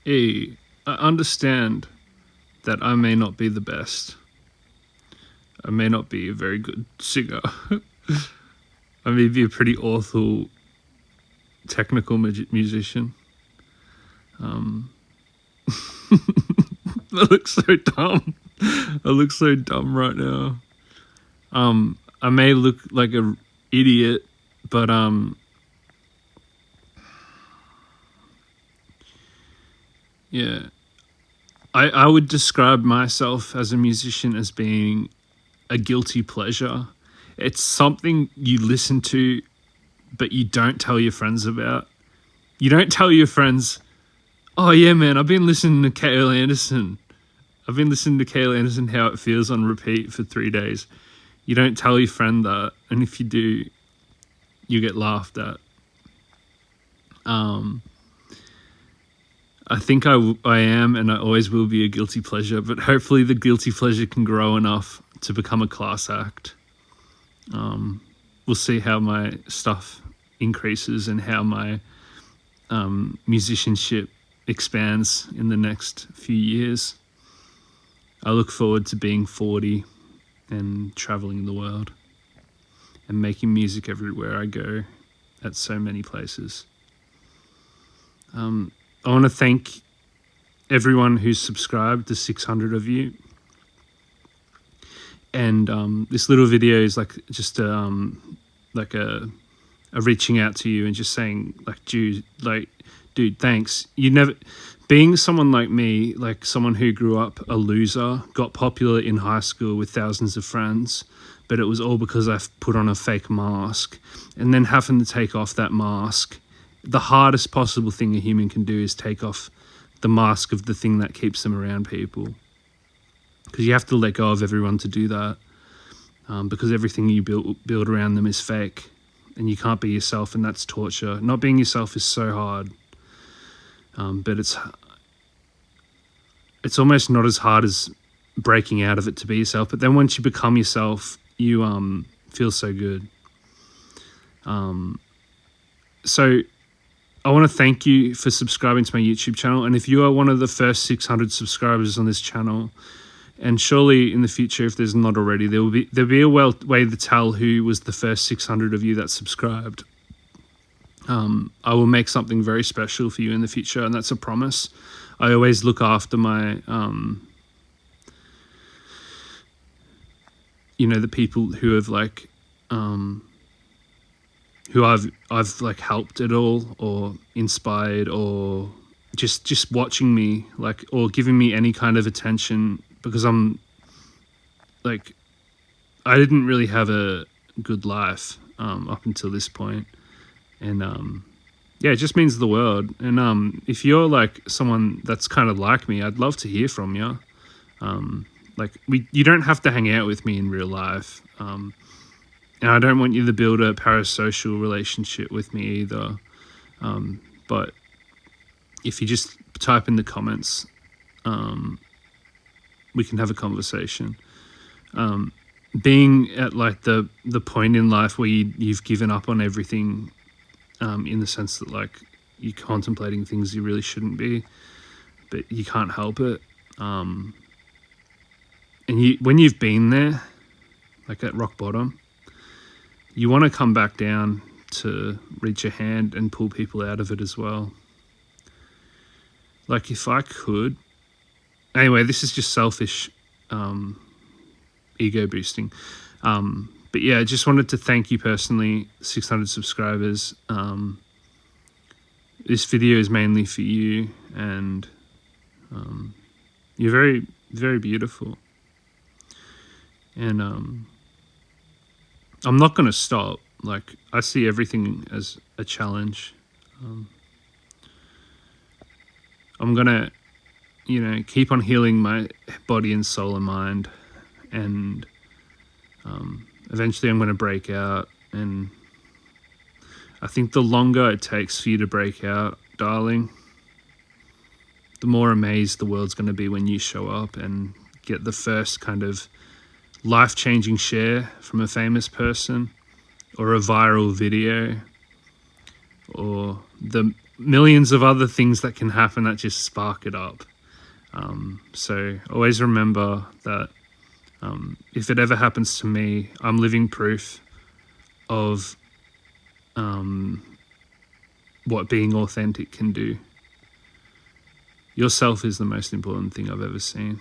I understand that I may not be the best. I may not be a very good singer. I may be a pretty awful technical musician. I look so dumb. I look so dumb right now. I may look like an idiot, but yeah. I would describe myself as a musician as being a guilty pleasure. It's something you listen to, but you don't tell your friends about. You don't tell your friends, oh yeah, man, I've been listening to K.L. Anderson. I've been listening to K.L. Anderson, How It Feels on repeat for 3 days. You don't tell your friend that, and if you do, you get laughed at. I think I am, and I always will be a guilty pleasure, but hopefully the guilty pleasure can grow enough to become a class act. We'll see how my stuff increases and how my musicianship expands in the next few years. I look forward to being 40 and traveling the world and making music everywhere I go at so many places. I want to thank everyone who's subscribed, the 600 of you. And this little video is like just like a reaching out to you and just saying dude, thanks. You never, being someone like me, like someone who grew up a loser, got popular in high school with thousands of friends, but it was all because I put on a fake mask, and then having to take off that mask. The hardest possible thing a human can do is take off the mask of the thing that keeps them around people. Because you have to let go of everyone to do that. Because everything you build around them is fake. And you can't be yourself, and that's torture. Not being yourself is so hard. But it's almost not as hard as breaking out of it to be yourself. But then once you become yourself, you feel so good. So I want to thank you for subscribing to my YouTube channel. And if you are one of the first 600 subscribers on this channel, and surely in the future, if there's not already, there'll be a way to tell who was the first 600 of you that subscribed. I will make something very special for you in the future, and that's a promise. I always look after my, the people who have who I've helped at all, or inspired, or just watching me, or giving me any kind of attention, because I'm I didn't really have a good life up until this point, and it just means the world. And if you're someone that's kind of like me, I'd love to hear from you. You don't have to hang out with me in real life. And I don't want you to build a parasocial relationship with me either. But if you just type in the comments, we can have a conversation. Being at the point in life where you've given up on everything, in the sense that you're contemplating things you really shouldn't be, but you can't help it. And when you've been there, at rock bottom, you want to come back down to reach a hand and pull people out of it as well. If I could... Anyway, this is just selfish ego boosting. But yeah, I just wanted to thank you personally, 600 subscribers. This video is mainly for you, and you're very, very beautiful. And I'm not going to stop. I see everything as a challenge. I'm going to, keep on healing my body and soul and mind. And eventually I'm going to break out. And I think the longer it takes for you to break out, darling, the more amazed the world's going to be when you show up and get the first kind of life-changing share from a famous person, or a viral video, or the millions of other things that can happen that just spark it up. So always remember that if it ever happens to me, I'm living proof of what being authentic can do. Yourself is the most important thing I've ever seen.